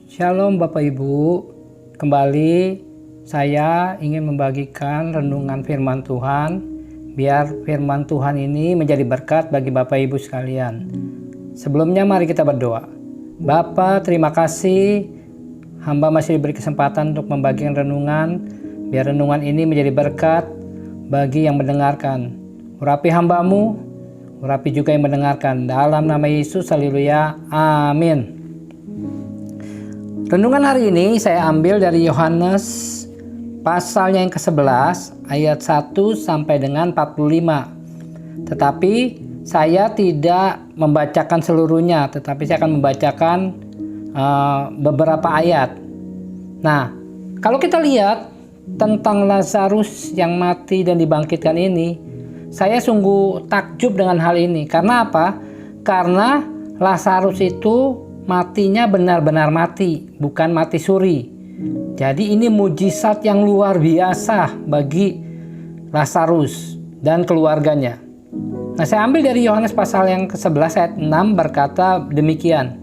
Shalom Bapak Ibu, kembali saya ingin membagikan renungan firman Tuhan, biar firman Tuhan ini menjadi berkat bagi Bapak Ibu sekalian. Sebelumnya mari kita berdoa. Bapa, terima kasih hamba masih diberi kesempatan untuk membagikan renungan, biar renungan ini menjadi berkat bagi yang mendengarkan. Urapi hambamu, urapi juga yang mendengarkan. Dalam nama Yesus, haleluya, amin. Renungan hari ini saya ambil dari Yohanes pasalnya yang ke-11 ayat 1 sampai dengan 45. Tetapi saya tidak membacakan seluruhnya, tetapi saya akan membacakan beberapa ayat. Nah, kalau kita lihat tentang Lazarus yang mati dan dibangkitkan ini, saya sungguh takjub dengan hal ini. Karena apa? Karena Lazarus itu matinya benar-benar mati, bukan mati suri. Jadi ini mujizat yang luar biasa bagi Lazarus dan keluarganya. Nah, saya ambil dari Yohanes pasal yang ke-11 ayat 6 berkata demikian.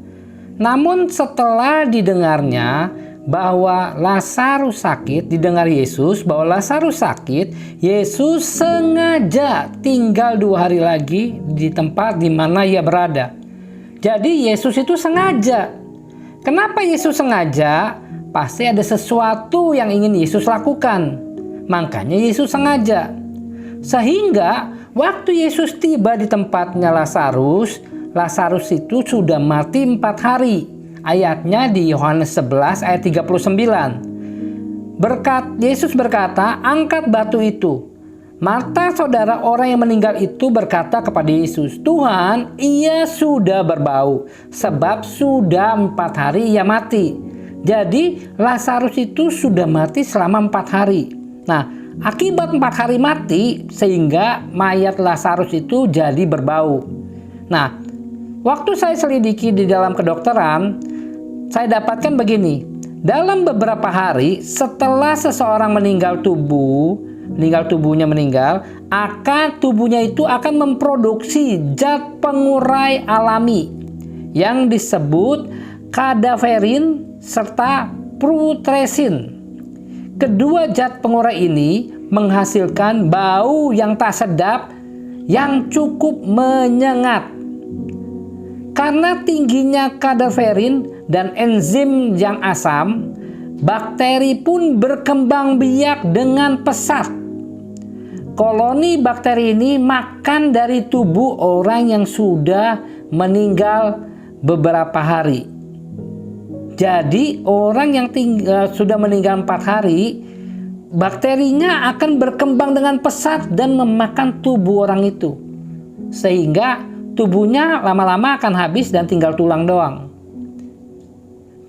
Namun setelah didengarnya bahwa Lazarus sakit, didengar Yesus bahwa Lazarus sakit, Yesus sengaja tinggal 2 hari lagi di tempat di mana ia berada. Jadi Yesus itu sengaja. Kenapa Yesus sengaja? Pasti ada sesuatu yang ingin Yesus lakukan. Makanya Yesus sengaja. Sehingga waktu Yesus tiba di tempatnya Lazarus itu sudah mati 4 hari. Ayatnya di Yohanes 11 ayat 39. Yesus berkata, "Angkat batu itu." Marta, saudara orang yang meninggal itu, berkata kepada Yesus, "Tuhan, ia sudah berbau, sebab sudah 4 hari ia mati." Jadi Lazarus itu sudah mati selama 4 hari. Nah, akibat 4 hari mati, sehingga mayat Lazarus itu jadi berbau. Nah, waktu saya selidiki di dalam kedokteran, saya dapatkan begini. Dalam beberapa hari setelah seseorang meninggal, tubuhnya meninggal, tubuhnya itu akan memproduksi zat pengurai alami yang disebut kadaverin serta putresin. Kedua zat pengurai ini menghasilkan bau yang tak sedap yang cukup menyengat. Karena tingginya kadaverin dan enzim yang asam, bakteri pun berkembang biak dengan pesat. Koloni bakteri ini makan dari tubuh orang yang sudah meninggal beberapa hari. Jadi orang yang sudah meninggal 4 hari, bakterinya akan berkembang dengan pesat dan memakan tubuh orang itu. Sehingga tubuhnya lama-lama akan habis dan tinggal tulang doang.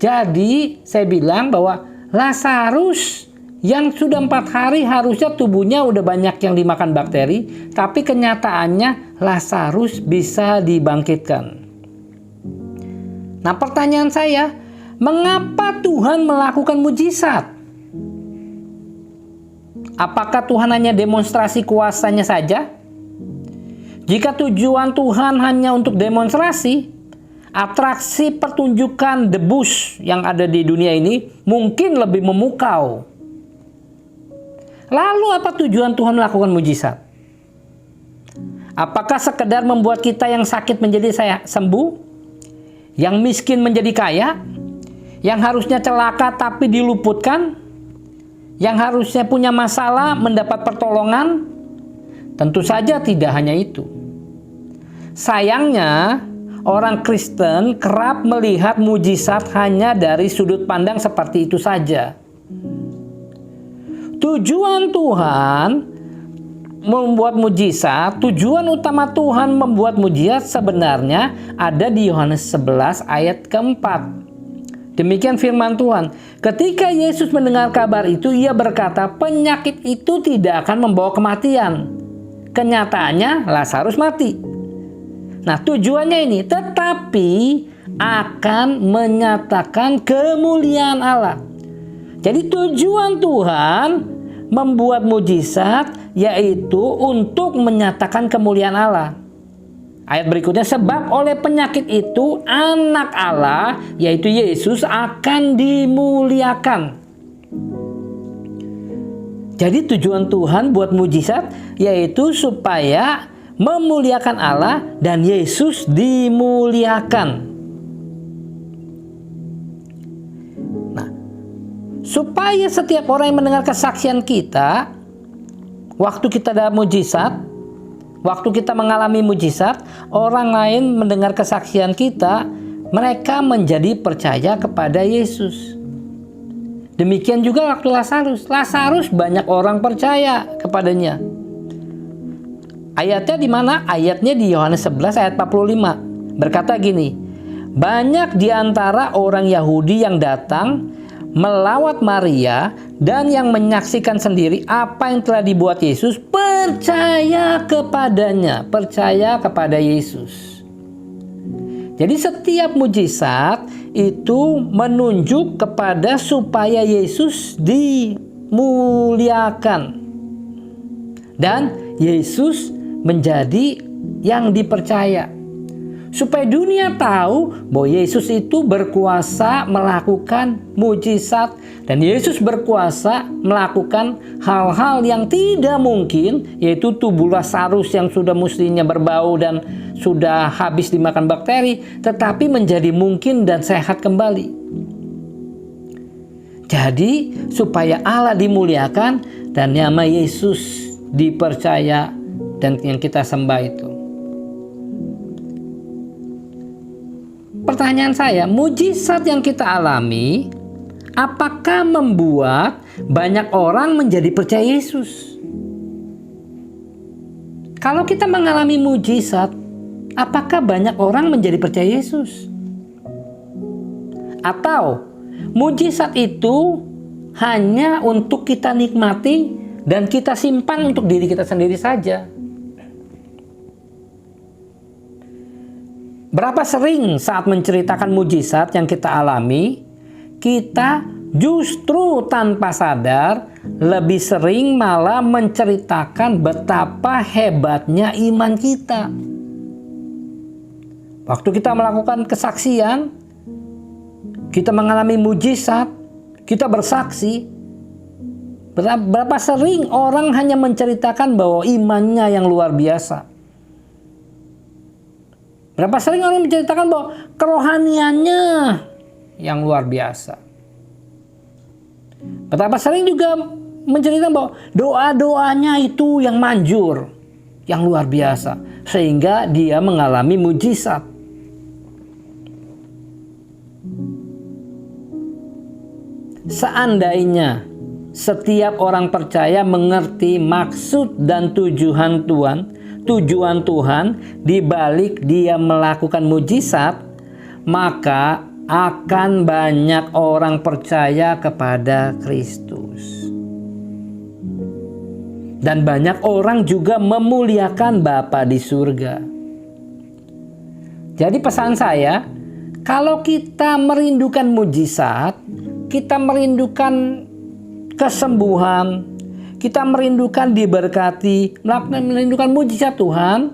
Jadi saya bilang bahwa Lazarus yang sudah 4 hari harusnya tubuhnya udah banyak yang dimakan bakteri, tapi kenyataannya Lazarus bisa dibangkitkan. Nah, pertanyaan saya, mengapa Tuhan melakukan mujizat? Apakah Tuhan hanya demonstrasi kuasanya saja? Jika tujuan Tuhan hanya untuk demonstrasi, atraksi pertunjukan debus yang ada di dunia ini mungkin lebih memukau. Lalu apa tujuan Tuhan melakukan mujizat? Apakah sekedar membuat kita yang sakit menjadi sembuh? Yang miskin menjadi kaya? Yang harusnya celaka tapi diluputkan? Yang harusnya punya masalah mendapat pertolongan? Tentu saja tidak hanya itu. Sayangnya, orang Kristen kerap melihat mujizat hanya dari sudut pandang seperti itu saja. Tujuan Tuhan membuat mujizat, tujuan utama Tuhan membuat mujizat sebenarnya ada di Yohanes 11 ayat keempat. Demikian firman Tuhan. Ketika Yesus mendengar kabar itu, ia berkata, penyakit itu tidak akan membawa kematian. Kenyataannya Lazarus mati. Nah, tujuannya ini tetapi akan menyatakan kemuliaan Allah. Jadi tujuan Tuhan membuat mujizat yaitu untuk menyatakan kemuliaan Allah. Ayat berikutnya, sebab oleh penyakit itu anak Allah, yaitu Yesus, akan dimuliakan. Jadi tujuan Tuhan buat mujizat yaitu supaya memuliakan Allah dan Yesus dimuliakan. Nah, supaya setiap orang yang mendengar kesaksian kita, waktu kita ada mujizat, waktu kita mengalami mujizat, orang lain mendengar kesaksian kita, mereka menjadi percaya kepada Yesus. Demikian juga waktu Lazarus. Lazarus banyak orang percaya kepadanya. Ayatnya di mana? Ayatnya di Yohanes 11 ayat 45. Berkata gini, banyak di antara orang Yahudi yang datang melawat Maria dan yang menyaksikan sendiri apa yang telah dibuat Yesus, percaya kepadanya, percaya kepada Yesus. Jadi setiap mujizat itu menunjuk kepada supaya Yesus dimuliakan dan Yesus menjadi yang dipercaya. Supaya dunia tahu bahwa Yesus itu berkuasa melakukan mujizat dan Yesus berkuasa melakukan hal-hal yang tidak mungkin, yaitu tubuh Lazarus yang sudah mestinya berbau dan sudah habis dimakan bakteri, tetapi menjadi mungkin dan sehat kembali. Jadi supaya Allah dimuliakan dan nama Yesus dipercaya dan yang kita sembah itu. Pertanyaan saya, mujizat yang kita alami, apakah membuat banyak orang menjadi percaya Yesus? Kalau kita mengalami mujizat, apakah banyak orang menjadi percaya Yesus? Atau mujizat itu hanya untuk kita nikmati dan kita simpan untuk diri kita sendiri saja? Berapa sering saat menceritakan mujizat yang kita alami, kita justru tanpa sadar lebih sering malah menceritakan betapa hebatnya iman kita. Waktu kita melakukan kesaksian, kita mengalami mujizat, kita bersaksi. Berapa sering orang hanya menceritakan bahwa imannya yang luar biasa. Berapa sering orang menceritakan bahwa kerohaniannya yang luar biasa. Betapa sering juga menceritakan bahwa doa-doanya itu yang manjur, yang luar biasa. Sehingga dia mengalami mujizat. Seandainya setiap orang percaya mengerti maksud dan tujuan Tuhan di balik dia melakukan mujizat, maka akan banyak orang percaya kepada Kristus. Dan banyak orang juga memuliakan Bapa di surga. Jadi pesan saya, kalau kita merindukan mujizat, kita merindukan kesembuhan, kita merindukan diberkati, merindukan mujizat Tuhan,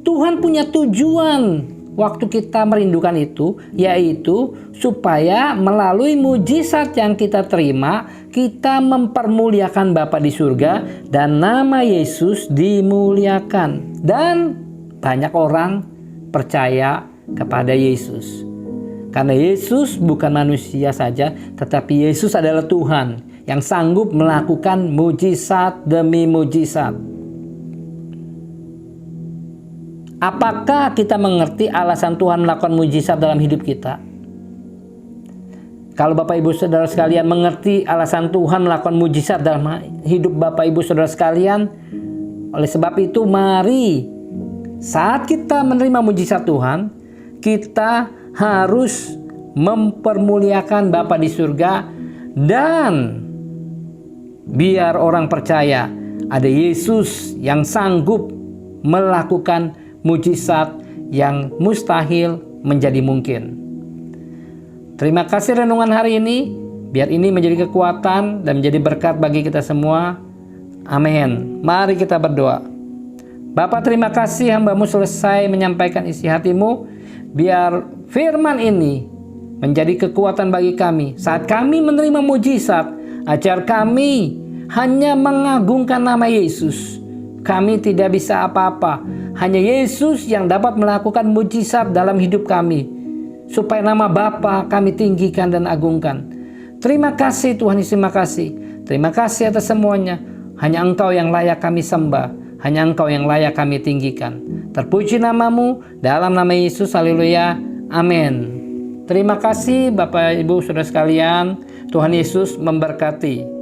Tuhan punya tujuan waktu kita merindukan itu, yaitu supaya melalui mujizat yang kita terima, kita mempermuliakan Bapa di surga dan nama Yesus dimuliakan. Dan banyak orang percaya kepada Yesus. Karena Yesus bukan manusia saja, tetapi Yesus adalah Tuhan yang sanggup melakukan mujizat demi mujizat. Apakah kita mengerti alasan Tuhan melakukan mujizat dalam hidup kita? Kalau Bapak Ibu Saudara sekalian mengerti alasan Tuhan melakukan mujizat dalam hidup Bapak Ibu Saudara sekalian, oleh sebab itu mari saat kita menerima mujizat Tuhan, kita harus mempermuliakan Bapa di surga dan biar orang percaya ada Yesus yang sanggup melakukan mujizat yang mustahil menjadi mungkin. Terima kasih renungan hari ini. Biar ini menjadi kekuatan dan menjadi berkat bagi kita semua. Amin. Mari kita berdoa. Bapa, terima kasih hamba-Mu selesai menyampaikan isi hati-Mu. Biar firman ini menjadi kekuatan bagi kami saat kami menerima mujizat. Ajar kami hanya mengagungkan nama Yesus. Kami tidak bisa apa-apa. Hanya Yesus yang dapat melakukan mujizat dalam hidup kami. Supaya nama Bapa kami tinggikan dan agungkan. Terima kasih Tuhan Yesus, terima kasih. Terima kasih atas semuanya. Hanya Engkau yang layak kami sembah. Hanya Engkau yang layak kami tinggikan. Terpuji nama-Mu dalam nama Yesus. Haleluya. Amin. Terima kasih Bapak Ibu Saudara sekalian. Tuhan Yesus memberkati.